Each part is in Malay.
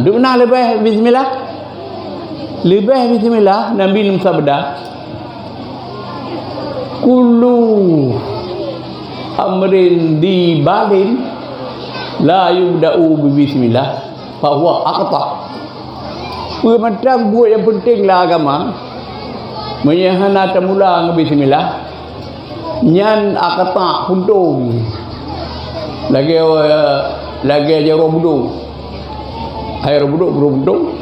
Duk nak lebih bismillah. Lebih bismillah Nabi bersabda, kullu amrin dibalin la yubda'u bi bismillah fa huwa aqta. Macam buat yang pentinglah agama menyahana temula dengan bismillah nyan aqta puntung lagi aja robudu air robudu puntung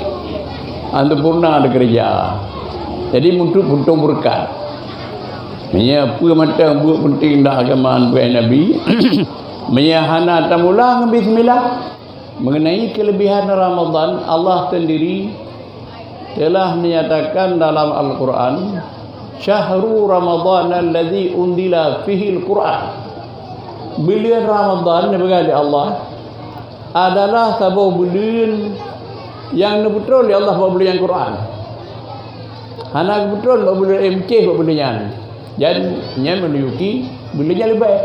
antu purna ada kerja. Jadi untuk puntung berkat apa macam buat penting dah agama Nabi menyahana temula dengan bismillah. Mengenai kelebihan Ramadan, Allah sendiri telah menyatakan dalam Al-Quran, Syahrul Ramadan alladzi undila fihi Al-Quran. Bulan Ramadan bagi Allah adalah sebuah bulan yang betul ya Allah bulan yang Quran. Anak betul bulan MC bulannya. Dan nya menunjuki bulannya lebih.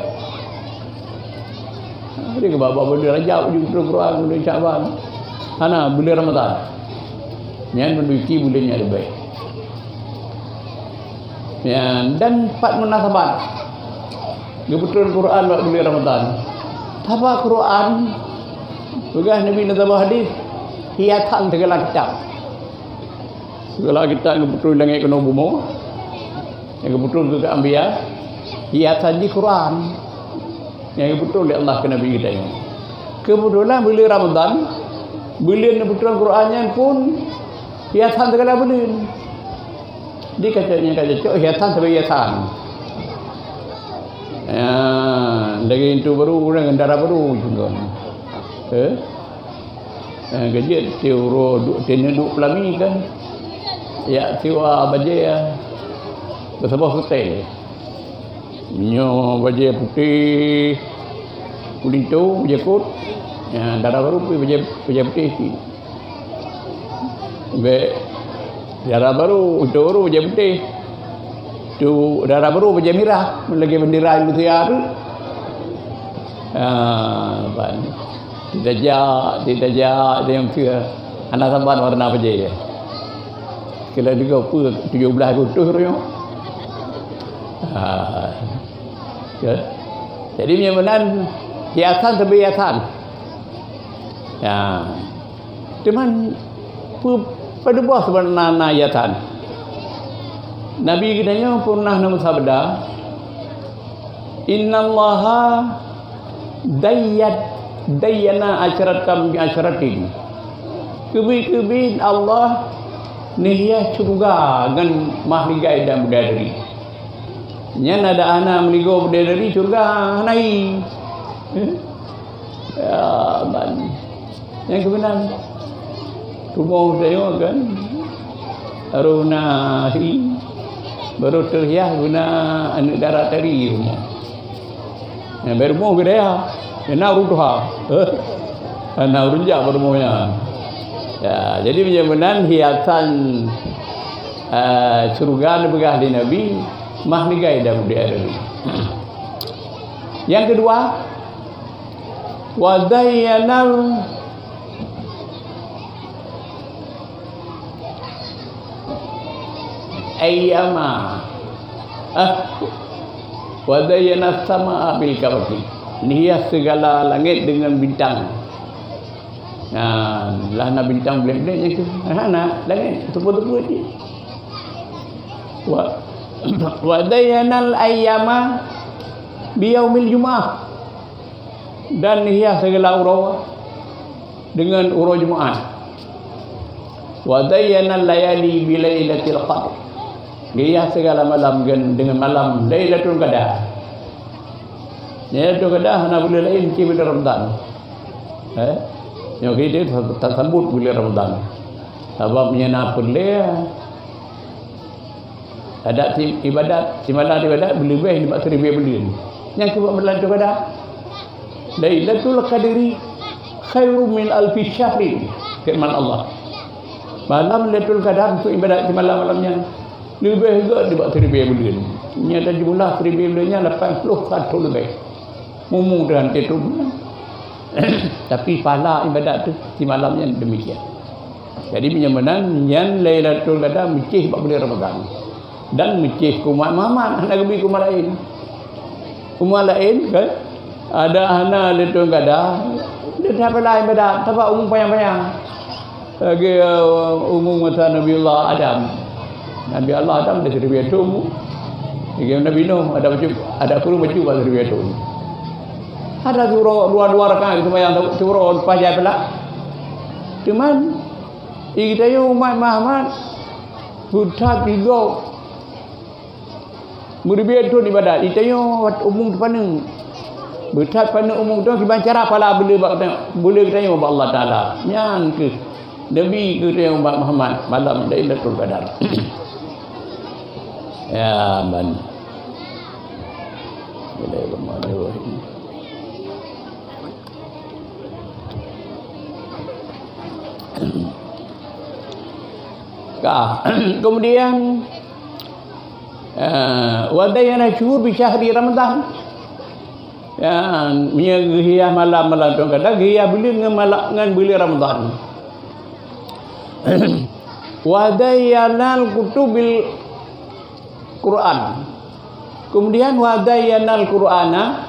Dia ke bapa bulan Rajab juga Quran bulan Syaban. Ana bulan Ramadan. Yang menduduki bulannya lebih. Ya, dan 4 munasabat. Kebetulan Quran bulan Ramadan. Tapa Quran juga Nabi nazam hadis hiatan segala kitab. Segala kitab kebetulan langit kena bumi. Yang kebetulan juga anbiya hiatan di Quran. Yang betul oleh Allah ke Nabi kita ini. Kebetulan bulan Ramadan, bulan kebetulan Qurannya pun hiasan segala bulan. Dia kata cok hiasan sebagai hiasan. Ya, lagi itu baru dengan darah baru juga. Kerja teuro duk pelami kan. Ya tiwa baje ya. Bersama hotel. Nyo baje putih kuning tu jakut ya darah baru baje putih be darah baru itu baru baje putih tu darah baru baje merah lagi bendera Indonesia tu ban tidak ja dia yang kira anak sampan warna baje kira juga apa 17 Agustus tu ya. Jadi menyebabkan hiasan sebagai hiasan. Ya. Cuman pada buah sebenarnya hiasan. Nabi kita pernah bersabda, Innallaha dayyana asyaratam bi asyaratin. Kebi Allah nihya surga dengan mahligai dan bidadari. Yang ada anak meligo berdiri surga naik. Ya, ban. Yang kebenaran. Rumah saya kan. Arunahi baru terhias guna anak darah tadi rumah. Yang baru rumah gede ya. Yang nak rutuha. Anak runjak baru rumahnya. Ya, jadi benar-benar hiasan surga begah di Nabi. Mahligai dan budaya. Yang kedua, wadayyanal ayyama wadayyanas sama bil kawaki. Hias segala langit dengan bintang. Nah, lahna bintang blek-blek je tu. Nah, langit tepu-tepu je. Wadayyanal ayyama biyaumil Jumaah, dan hias segala urau dengan urau Jumaat. Wadayyanal layali bilailatil qadr, hias segala malam dengan malam Lailatul Qadar. Lailatul Qadar hanya bulan lain ke bulan Ramadan. Yang kita tersambut bulan Ramadan. Sebabnya nak perleh ada ibadat, semalam ibadat berlebih 4,000 bulan. Yang kedua bulan tu kada. Lailatul Qadri khairum min alfi syahrin. Firman Allah. Malam Lailatul Qadar untuk ibadat malam-malamnya lebih juga 4,000 bulan. Ini ada jumlah 1,000 bulannya 81 lebih. Mumu dengan itu. Tapi pahala ibadat tu di malamnya demikian. Jadi menyamanan yang Lailatul Qadar mecih bulan Ramadan. Dan mecih ku Mak Muhammad nak pergi ke rumah lain. Rumah lain kan ada hana Lailatul Qadar. Dia tak lain ibadat, tak umum payang-payang. Lagi umum masa Nabi Allah Adam. Nabi Allah Adam ada 1000 tahun. Lagi Nabi Nuh ada kurung baju pada 1000 tahun. Ada surau dua rakaat sembahyang surau pajak pula. Cuman kita yo umat Muhammad buta tiga berbeza ibadat. Kita yo umum depan buta pada umum tu kita cara pala boleh kita yo Allah Taala. Yang ke Nabi kita umat Muhammad malam Lailatul Qadar. Ya man. Bismillahirrahmanirrahim. Kemudian wadayana syuhur bi syahri Ramadan. Menyegihah malam-malam tu kata gihah bulan dengan bulan Ramadan. Wadayanal kutubil Quran. Kemudian wadayanal Qur'ana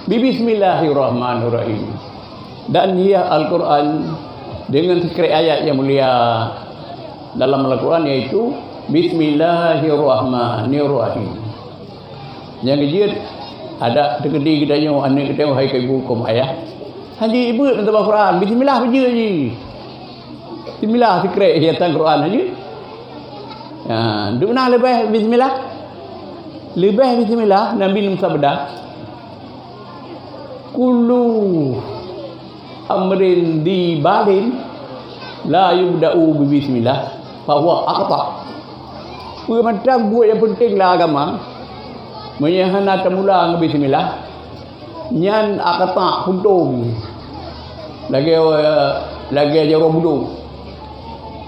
bi bismillahirrahmanirrahim. Dan ia Al-Quran dengan sekret ayat yang mulia dalam Al-Quran iaitu Bismillahirrahmanirrahim. Yang kejut ada tegedi kita yang anak kita hai ke ibu kum ayah. Haji ibu dalam Al-Quran bismillah baca je. Bismillah sekret ayat Al-Quran aja. Ya, duk nak lebih bismillah. Lebih bismillah Nabi bersabda kullu amrin di balin la yubda'u bi bismillah fa huwa aqta. Macam buat yang pentinglah agama menyahana mula dengan bismillah nyan aqta puntung lagi aja robudu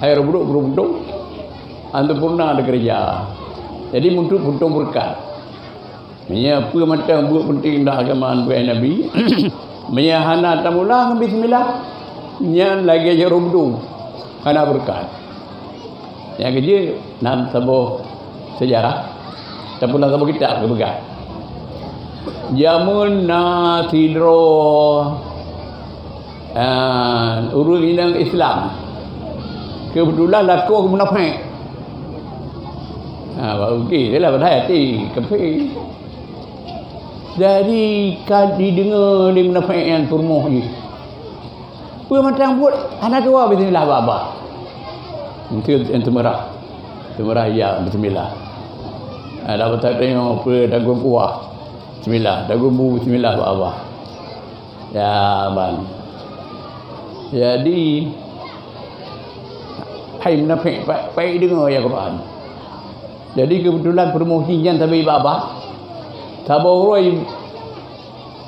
air robudu puntung antu purna ada kerja. Jadi untuk puntung berkat apa macam buat penting dah agama Nabi menyahana tamula dengan bismillah nyan lagi aja robudu ana berkat. Yang kerja nam sabo sejarah ataupun sabo kitab ke begat. Jamun nasidro urus inang Islam. Kebetulan laku munafik. Okey, dia lah pada hati keping. Jadi kadi dengar dia munafik yang turmuh je. Apa macam buat anak tua bismillah baba. Itu yang temerah. Temerah ya bismillah. Ada betul tengok apa dagu kuah. Bismillah, dagu bu bismillah baba. Ya ban. Jadi hai munafik baik dengar ya Quran. Jadi kebetulan permohinan tapi baba. Sabar roi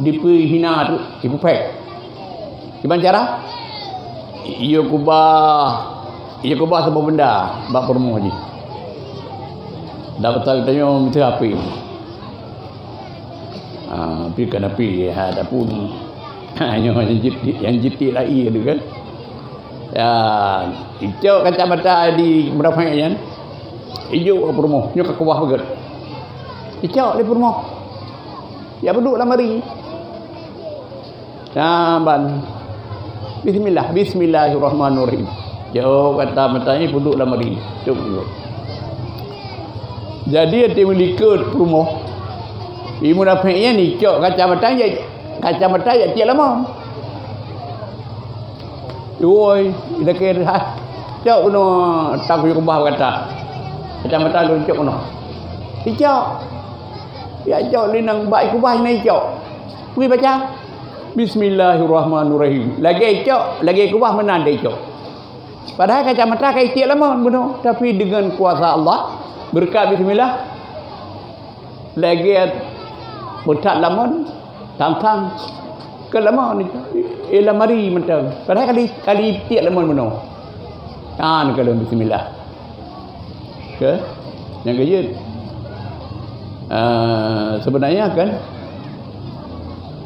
dipi hina tu, ibu pek. Gimana cara? Ia kubah semua benda bab permoh ni. Dah betul tanya minta api. Api kan api ada pun hanya yang jitik lagi tu kan. Ya, hijau kacamata di berapa kan? Hijau ke permoh, nyo ke kuah begat. Hijau di permoh. Ya duduk dalam mari. Ban. Bismillah, bismillahirrahmanirrahim. Jauh kata matanya duduk dalam mari. Cukup. Jadi dia melikur rumah. Ibu nafiknya ni cok kacamata ya tiap lama. Oi, dah kira cok kuno tak kuih kubah kata. Kacamata lu cok kuno. Cok. Ya cok linang baik kubah ni cok. Pergi baca. Bismillahirrahmanirrahim. Lagi cok, lagi kubah menandai cok. Padahal kacamata kai tiap lama benar, tapi dengan kuasa Allah berkat bismillah lagi budak lamon tang-tang ke lama ni ialah mari macam padahal kali tiap lamon benar. Kan kalau bismillah. Ke yang kejut sebenarnya kan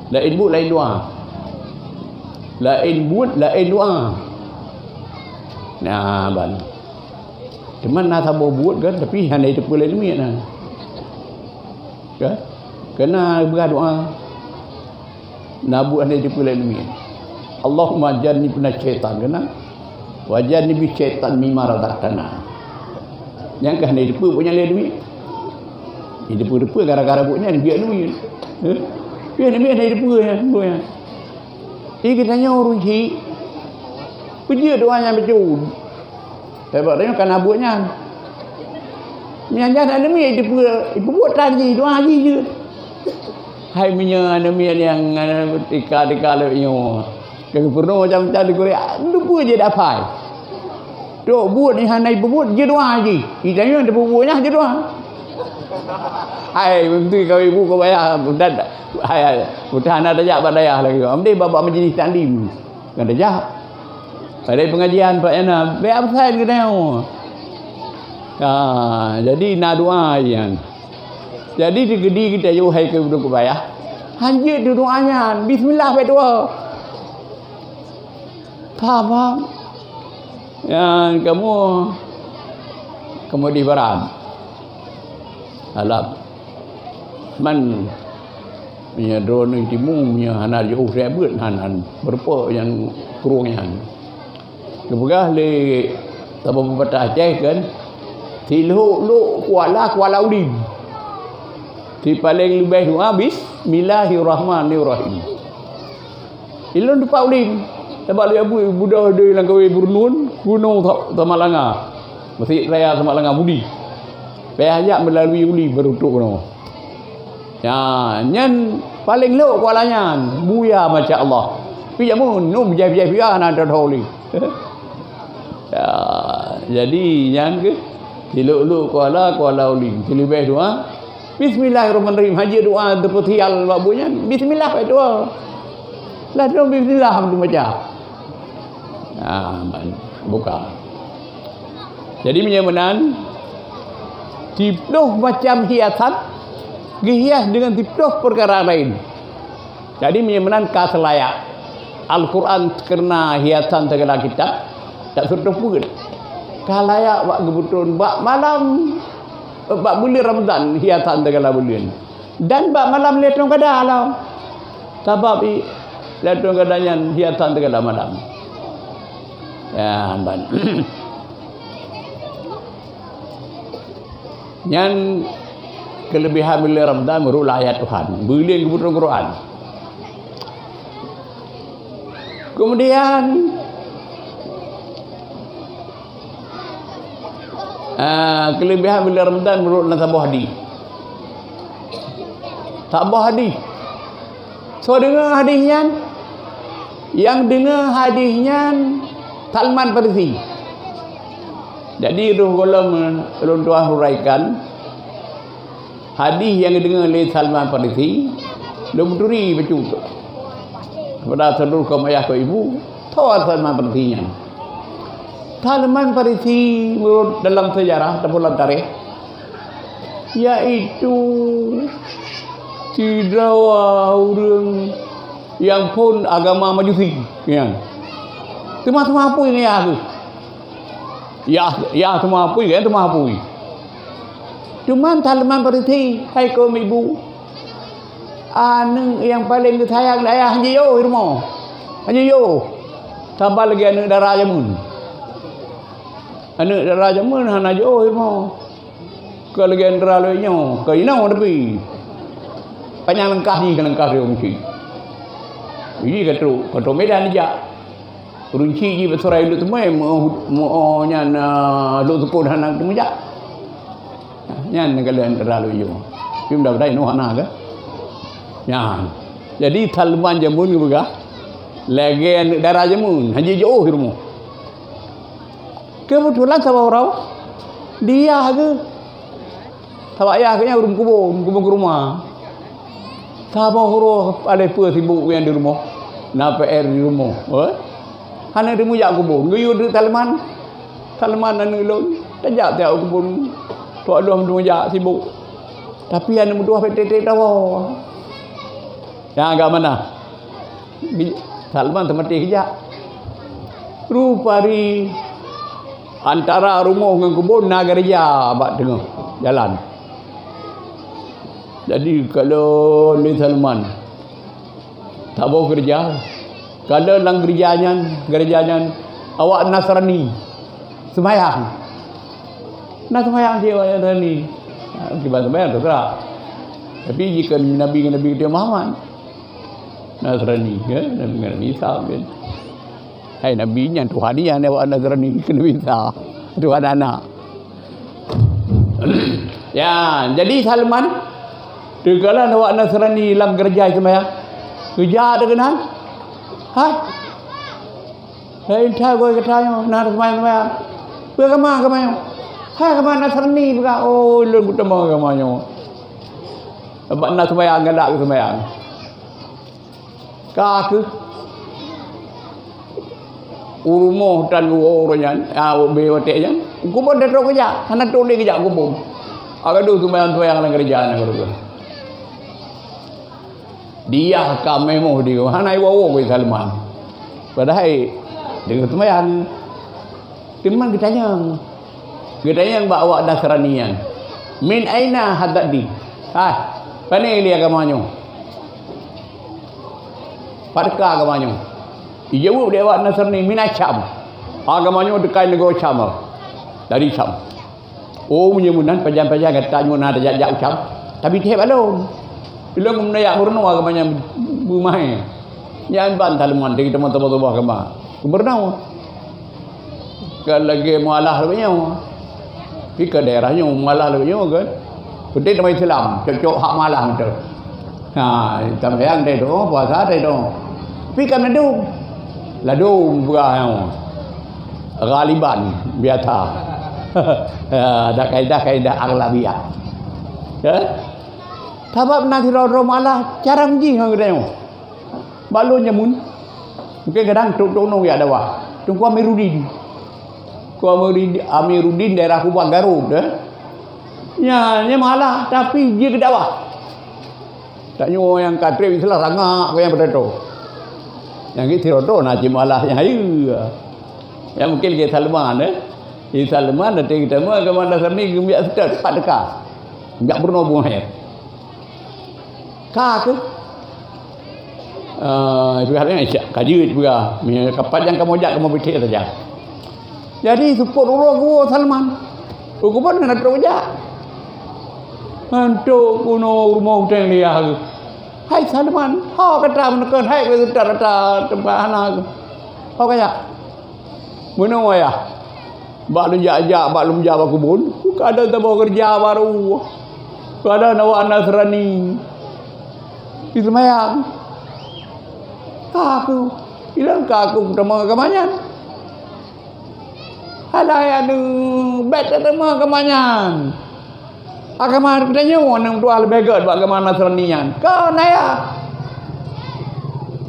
lain bu lain dua lain buat, lain doa. Nah, ban. Cuman nak sabar buat kan, tapi hanya itu pula ni nah. Kan? Kena berdoa. Nak buat hanya itu pula ni. Allahumma jannibna syaitan kena. Wa jannibi syaitan mimma razaqtana. Yang kan itu punya duit. Ini depa gara-gara buatnya biar duit. Biar depa ya. Ini katanya orang cik. Puji doanya betul. Sebab dia kan buatnya. Yang jangan demi depa buat tadi doa je. Hai punya demi yang tika lewatnya. Kalau pernah macam tadi Korea, lupa je dapat. Dok buat ni hanai buat je doa je. Kita depa buatnya je doa. Hai, menteri kau ibu kau bayar budak. Hai, budak anak dajak badayah lagi. Amde bapa majlis taklim. Kan dajak. Pada pengajian Pak Yana, baik apa saya kita jadi nak doa yang. Jadi di gedi kita yo hai ke budak bayar. Hanjit di doanya, bismillah baik doa. Faham? Yang kamu di barat. Alam man punya drone timung punya anak jauh rebut hanan berapa yang kurungnya kebegah le tak berpatah cek kan tiluk kuala ulim di paling lebih doa bismillahirrahmanirrahim ilun tu ulim sebab dia budak dia lang kawe burnun gunung Tamalanga Masjid Raya Tamalanga Budi pihak melalui uli berutuk no. Ya, nyan paling lok kualanya buya macam Allah. Pi jamun num jai nak holi. Ya, jadi yang ke diluk kuala uli. Dilebih doa. Bismillahirrahmanirrahim. Haji doa terpetial babunya. Bismillah doa. Lah doa bismillah tu macam. Buka. Jadi menyamanan diploh macam hiasan dihias dengan diploh perkara lain. Jadi menyamanan kaselayak Al-Quran kerana hiasan segala kitab tak suruh pun kalayak wak kebetulan bak malam bak bulan Ramadan hiasan segala bulan dan bak malam letong kada alam sebab letong kadanya hiasan segala malam ya ban. Yang kelebihan bila Ramadan merul ayat Tuhan bulan kebetulan Quran. Kemudian kelebihan bila Ramadan merul nasabah hadis. Tabah hadis. So dengar hadisnya, yang dengar hadisnya Salman Farisi. Jadi Ruh Golem Tuan huraikan hadis yang dengar oleh Salman Farisi lumturi betul kepada seluruh kaum ayah kaum ibu tahu Salman Farisinya. Salman Farisi menurut dalam sejarah dalam tarikh iaitu tidak orang yang pun agama Majusi yang termasuk apa ini aku ya semua apa kan semua apa cuman Salman Farisi hai kaum ibu yang paling disayang ayah Haji Yo rumah Haji Yo tambah lagi anak darah jamun Haji Yo rumah ke lagi anak darah lainnya ke inau tapi panjang lengkah ni kan lengkah dia mesti ini kata Medan aja runci ji bersorai lu temai mo nya lu tukun hanang temu ja nya negala terlalu yo kim dah dai no hana ke nya jadi Salman jamun ke bega lagi darah jamun haji jauh rumah kebetulan sama orang dia ke sama ayah kenya urung kubur ke rumah sama huru ada apa sibuk yang di rumah na PR di rumah hana demu jak kubur ngayu de Salman anu lon tajak tiap kubur tok dua demu jak sibuk tapi anu dua PT tahu ya agak mana Salman termati kejap. Rupari antara rumah dengan kebun nak kerja abak tengah jalan. Jadi kalau ni Salman tak mau kerja, kalau lang gerjanya awak Nasrani sembahyang. Nak sembahyang dia awak Nasrani. Kita sembahyang terserah. Tapi jika Nabi kita Muhammad Nasrani ya, Nabi Isa kan. Hai Nabi nya Tuhan dia awak Nasrani kena Isa. Tuhan anak. Ya, jadi Salman tegala awak Nasrani dalam kerja sembahyang. Kerja ada kenal? Hai. Hai entah gue katanya nak sembahyang. Bagaimana? Hai kemana Nasrani buka? Oh, lu bertemu agamanya. Sebab nak sembahyang galak ke sembahyang. Kak urumoh dan orangnya, bewateknya. Kubur dah terus kerja, anak tu dia kerja kubur. Agak tu sembahyang dalam kerjaan aku. Dia kami mau dia, hanai wawo ke Salman. Padahal dengan sembahyang, teman kita yang bawa Nasranian. Min aina hadadi? Mana dia agamanya? Padakah agamanya? Dijawab dia awak Nasrani min Syam. Agamanya dekat negara Syam. Dari Syam. Oh menyemunan panjang-panjang kata nyuna ada jajak Syam. Tapi dia balon. Bila menayak murno agamanya bumai. Yang bantal man kita teman-teman agama. Bernau. Kalau lagi mualah lebihnya. Tapi ke daerahnya mualah lebihnya kan. Penting nama Islam, cocok hak malah betul. Sembahyang dia tu, puasa dia tu. Tapi kan ladung bukan galiban biasa. Ada kaidah aghlabiyah. Ya. Sebab nanti orang malah jarang ji hang dia. Balon nyamun. Mungkin kadang tok-tok ya ada wah. Tunggu Amiruddin daerah Kubang Garut ya malah tapi dia ke dakwah. Tak nyo yang katri Islam sangat yang berdato. Yang itu rodo nak malah yang ayu. Yang mungkin ke Salman Salman ada kita mah ke mana sini gembiak sedar tak dekat. Enggak pernah buang air. Kak itu halnya kaji juga. Kapan yang kamu jak kamu bitik saja. Jadi support orang gua Salman. Hukuman nak terujak. Untuk kuno rumah hotel dia. Hai Salman, kata menekan hai ke rata tempat anak. Kaya. Mana ya? Bak lum jawab kubun. Kada tak bawa kerja baru. Kada nawak Nasrani. Itu mayang. Aku bilang aku ketemu agamanya. Ada yang bet ketemu agamanya. Agama katanya orang tua lebih good agama Nasranian. Kau naya.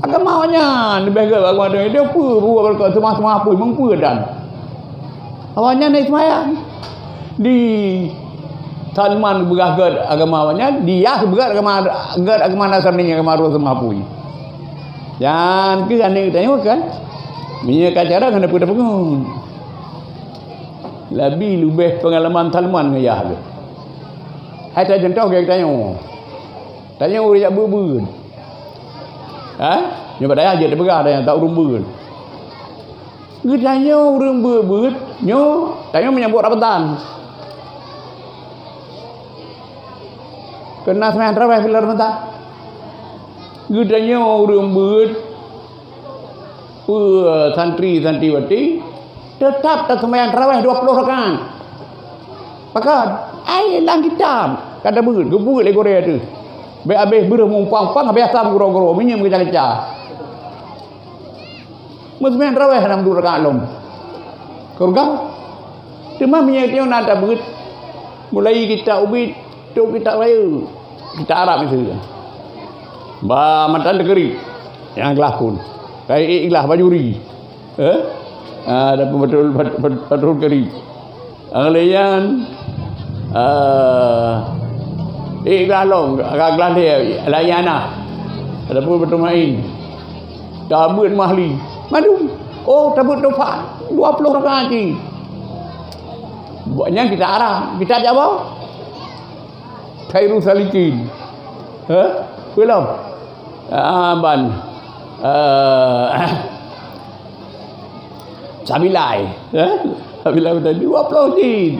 Agamanya lebih good agama dia buat berkat semua apa mengpu dan. Awalnya naik semayang. Di Salman beragad agamanya, dia beragad agama Nasrani agama Rasulullah pun. Jangan ke ane tanya kan? Minyak cara kena pada pengun. Lebih pengalaman Salman ngayah tu. Hai tak contoh kita tanya orang yang berbun. Nyoba daya je dia berah yang tak urung berbun. Kita tanya orang berbun, tanya menyambut Ramadan. Kena sembahyang tarawih bila Ramadan. Kita tanya orang berbun, santri-santriwati tetap tak sembahyang tarawih 20 rakaat. Pakat ai lang kitab kada beut gebut le Korea tu. Be habis beureuh mumpang-pang habis asam goro-goro minyak keca-keca. Musmen raweh dalam 2 rakaat lom. Kurang. Cuma minyak dia nak ada beut. Mulai kita ubit tu kita raya. Kita Arab itu. Ba matan degeri. Yang gelapun. Kai ikhlas bajuri. Ada betul keri. Angleyan ikhlas long agak dia layana. Ada pun betul main. tabut mahli. Madu. Oh, tabut tofa 20 rakaat je. Buatnya kita arah. Kita ada apa? Khairul salikin. Belum? Ban. Sabilai. Sabilai betul 20 jin.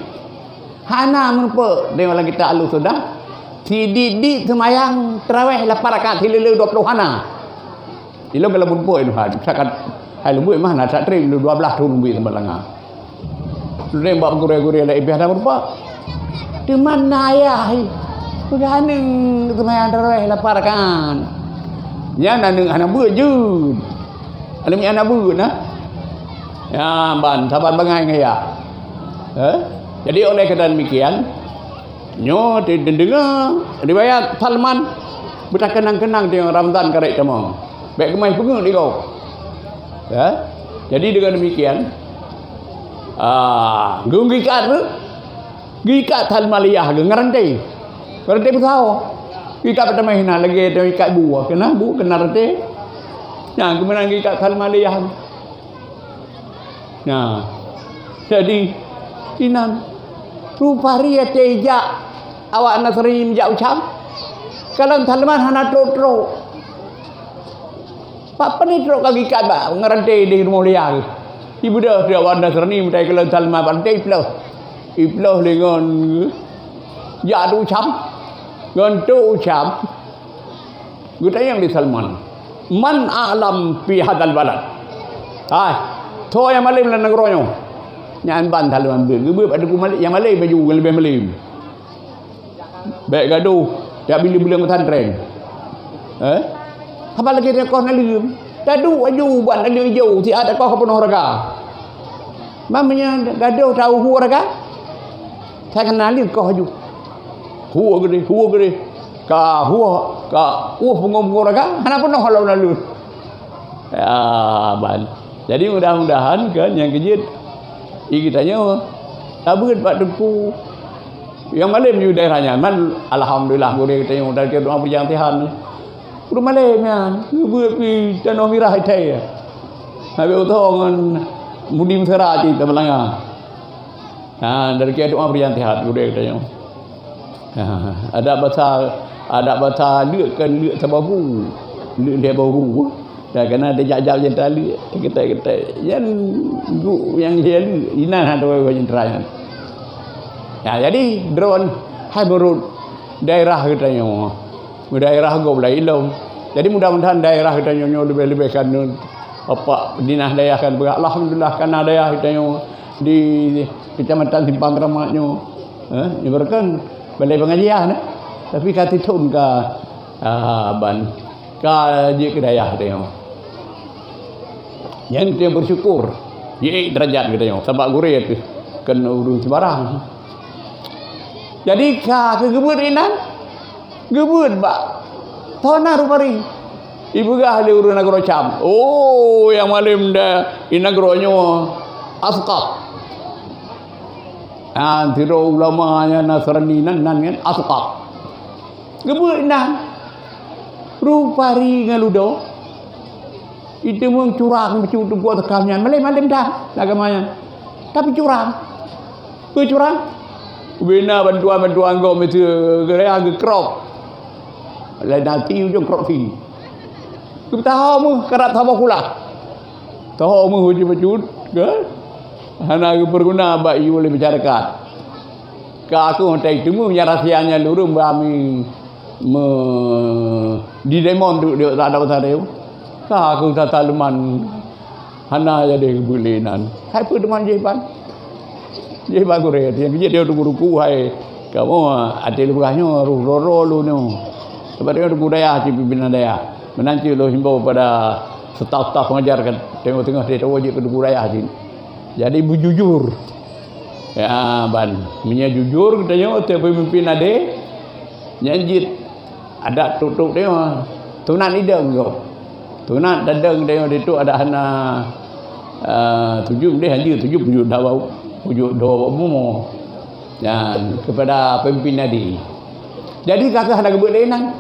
Hana merupa dengan orang kita alus sudah. Di semayang tarawih 8 rakaat hilil 20 hana. Ilo kalau merupa itu had. Misalkan hai lembu mana tak tering 12 tu lembu tempat langa. Lu buat gurih-gurih lagi biasa merupa. Di mana ayah? Bagaimana semayang tarawih 8 rakaat. Ya nak anak buat je. Alam ni anak buat nah. Ya ban saban bangai ngaya. Jadi oleh kerana demikian nyo dengar riwayat Salman berkenang-kenang dengan Ramadan karek temo. Baik kemai pengung dia kau. Jadi dengan demikian gikat Salmaliyah ngerantai. Ngerantai besar. Gikat pertama hina lagi ada ikat buah kena rantai. Nah, kemudian gikat Salmaliyah. Nah. Jadi inan rupari tejak awak nasri menjak ucap kalau Salman hana tro apa ni tro kaki kat ba ngerantai di rumah dia ibu dah awak nasri mentai kalau Salman pantai iploh dengan ya tu ucap gantu ucap gua yang di Salman man alam fi hadal balad to yang malim lan negronya nyan ban Salman ber ada ku malik yang malai baju lebih malim baik gaduh ya bila pesantren apa lagi dia kau nak lim gaduh baju ban ada hijau ti ada kau penuh raga mamanya gaduh tahu hu raga saya kenal lim kau haju hu gede ka pengom raga mana penuh halau lalu ya ban jadi mudah-mudahan kan yang kejit kitanya tabut pak tepu yang malam di daerahnya man alhamdulillah boleh kita yang dari doa berjang Tuhan udah malam ya buat pi tanah merah itu ya habis utangan mudim serati temelanga dari doa berjang Tuhan boleh kita yang ada bahasa lek sababu lek dia bahu dah kena ada jajal je tali kita yang dia inan ada yang terakhir. Ya, jadi drone hai berut daerah katanya. Daerah go belai ilmu. Jadi mudah-mudahan daerah katanya lebih-lebih kan apa dinah daerah kan alhamdulillah kan daerah katanya di kecamatan Simpang Keramatnya. Ibaratkan balai pengajian tapi kata tun ka ban ka je ke daerah katanya. Yang dia bersyukur ye derajat katanya sebab gurih tu kena urus sembarang. Jadi kegebut inan gebut bak tona rupari ibu gah le urun agro cam oh yang malim dah inagronya asqaf tiro ulamanya Nasrani nan kan asqaf gebut inan rupari ngaludo itu mung curang becu tu buat tekamnya malim dah agamanya tapi curang bina bantuan kau mesti gerak ke crop lain nanti ujung crop fi kita tahu mu kerat tahu pula tahu mu hujan bejut ke hana berguna bagi boleh bicarakan ke aku hentai temu rahsianya lurum kami di demon tu dia tak ada pasal dia ke aku tak Salman hana jadi bulinan hai pun teman jeban dia bagus dia dia ruku-ruku hai kamu ada lubangnya roro lu no sebab dia budaya pimpinan daya menanti lo himbau pada staf-staf mengajar kan tengok-tengok dia wajib ke budaya sini jadi bujujur ya ban punya jujur katanya pemimpin ada nyanjit ada tutup dia tunan ideng go tunan dadeng dia itu ada hana 7 dia hanya 7 dah bau wujud doa umum dan kepada pemimpin tadi. Jadi kakak ada kebetulan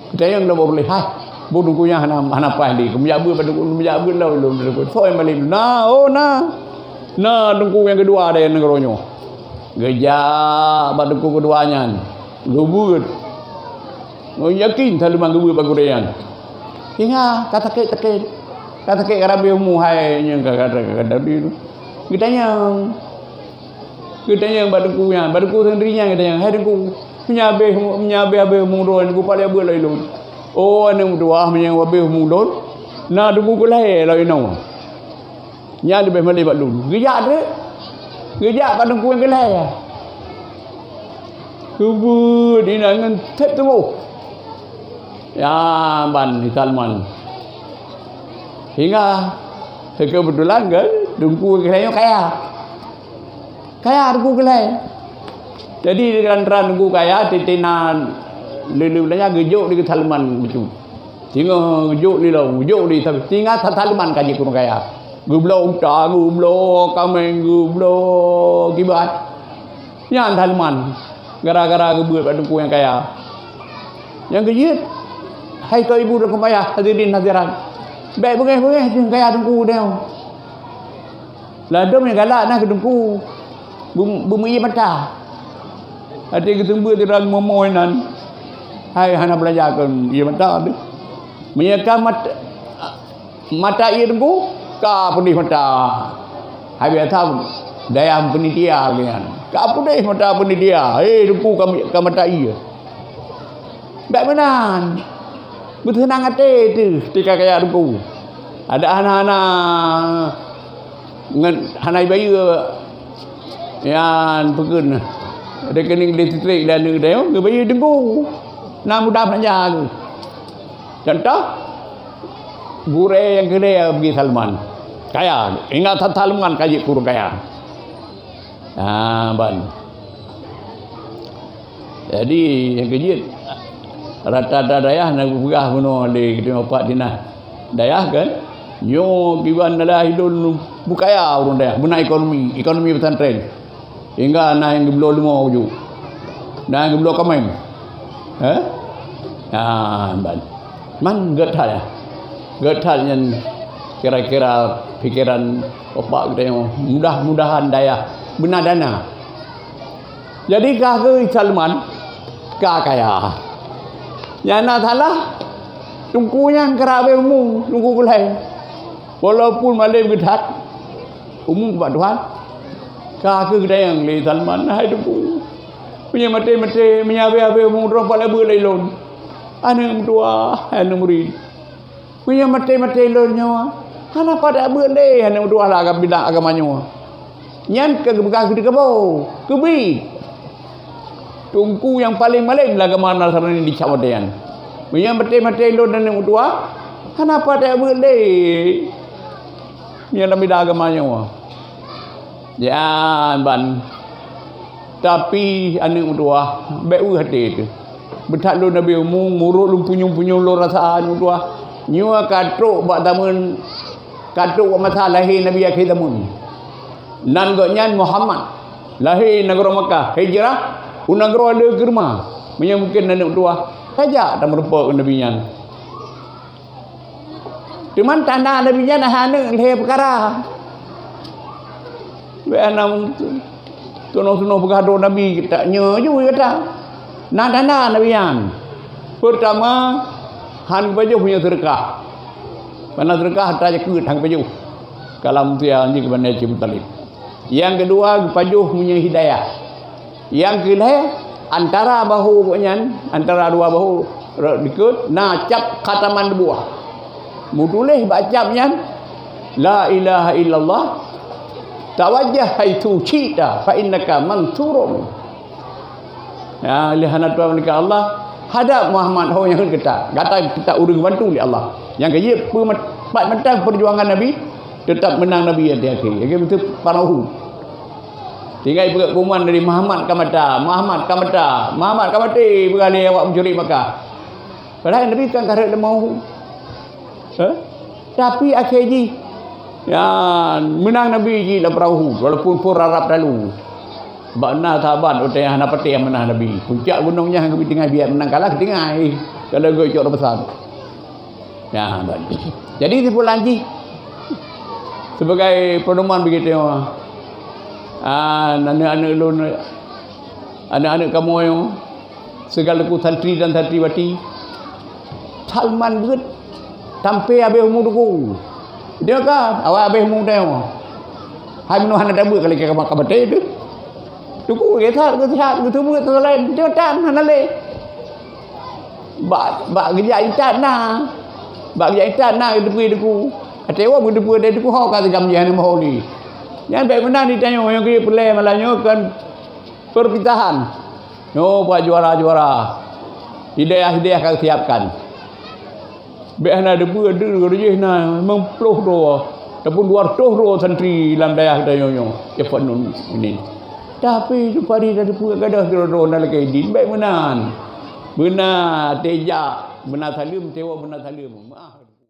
kita yang dah boleh Bunuh kunyah hana pahli. Kemujabu pada kemujabu lah belum. Soal malin. Nah dengku yang kedua ada yang negeronyo. Gejak pada dengku keduanya. Gebut. Yakin Taliban gebut bagurian. Hingga kata ke karabe muhai yang kata itu. Kitanya baduku sendirinya kitanya. Hai dengku menyabe mungron ku pale abe lailun. Oh ane mudua menyang wabe mungron. Na dengku kulai lainau. Nya lebih mali bak dulu. Gejak pada dengku yang kulai. Kubur di nangan tep tu. Ya ban di Salman. Hingga kebetulan kan dengku kelainya kaya dengku kelai. Jadi di antara dengku kaya titinan lelulanya gejuk di Salman betul. Tinggal gejuk di tapi tinggal Salman kaji kurang kaya. Gublo kameng gublo kibat. Yang Salman gara-gara gebut pada dengku yang kaya. Yang kejit hai kau ibu dan kembaya hadirin hadirat. Baik bengeh kaya dengku dia. Ladom yang galak nak ke dengku. Bumi mata. Hati ketumbu terang memoinan. Hai hana belajarkan ia mata tu. Menyeka mata ia dengku ka pedih mata. Hai biasa daya penitia kan. Ka pedih mata penitia. Dengku ka mata ia. Baik benar. Bertenang hati tu ketika kaya dengku. Ada anak-anak hanai bayi yang pegun. Ada kening listrik dan dia bayi dengku. Nak mudah belanja tu. Contoh gure yang kedai pergi Salman. Kaya. Ingat Salman kaji kurang kaya. Ban. Jadi yang kejut rata-rata dayah nak berah bunuh di kita opak dinah dayah kan yo kiban adalah hidul bukaya urang dayah guna ekonomi pesantren hingga na yang geblo 5 uju na geblo kameng man gerthal yang kira-kira pikiran opak kita yang mudah-mudahan dayah benar dana jadi kah ke Salman kah kaya. Yang nak salah tungkunya kerabe umum tungku kulai. Walaupun malam gedat umum kepada Tuhan. Kaki kedai yang li Salman hai tungku. Punya mati menyabe umum drop pala berlailon. Ane tua ane murid. Punya mati lon nyawa. Hana pada berlai ane tua lah bidang agamanya. Nyan ke bekas di kebau. Kebi. Tungku yang paling malam lah kemana sarani di Cawadian. Yang mati lo dan yang tua, kenapa dia boleh? Yang lebih agamanya. Ya ban. Tapi anak tua, beu hati itu. Betak lo nabi umum, muruk lu punyung lo rasaan tua. Nyua katruk buat tamun, katruk buat masalah lahir Nabi akhir tamun. Nan goknya Muhammad lahir negara Makkah, hijrah. Unagro ada germa, mungkin anak tua saja tak merupakan nabinya. Cuman tanda nabinya dah anak leh perkara. Beanam tuno bergaduh nabi kita nyoju kata. Nah tanda nabiyan. Pertama han baju punya sedekah. Mana sedekah tak ke hang baju. Kalam dia anjing kepada Cim Talib. Yang kedua baju punya hidayah. Yang kedua antara bahu antara dua bahu dikut cap khataman buah. Mudulih bacapnya la ilaha illallah tawajjah haitsu syita fa innaka mansurun. Ya lihana Tuhan mereka Allah hadap Muhammad yang kata kita urus bantu oleh Allah. Yang kaya empat mentang perjuangan Nabi tetap menang Nabi yang akhir. Yang betul parahu. Tinggal pergi kuman dari Muhammad kamata berani awak mencuri Makkah. Padahal Nabi kan karet mau. Tapi akhirnya ya menang Nabi ji dalam perahu walaupun pun Arab lalu. Bakna sahabat utai yang pati yang menang Nabi. Puncak gunungnya yang tinggal biar menang kalah tinggal. Kalau gue cok besar. Ya, jadi tipu lanji sebagai pedoman begitu. Anak-anak lu, anak-anak kamu yang segala ku santri dan santriwati, Salman begitu, sampai habis umur duku. Dia kan, awak habis umur dia. Hai minuh anak dabu kali ke kamar kabate tu. Duku kita betul lain dia tak nale. Bak kerja itan nah. Bak kerja itan nah depu. Atewa depu dia depu hau kata jam dia mau ni. Yang baik benar ditanya yang kerja pelai malahnya kan perpintahan. No buat juara. Hidayah akan siapkan. Baik nak depu ada kerja nah memang puluh doa. Ataupun 200 roh santri dalam daerah kita nyonya Efanun ini. Tapi tu pari dah depu gadah roh nak lagi din baik benar. Benar tejak, benar salim, tewa benar salim. Maaf.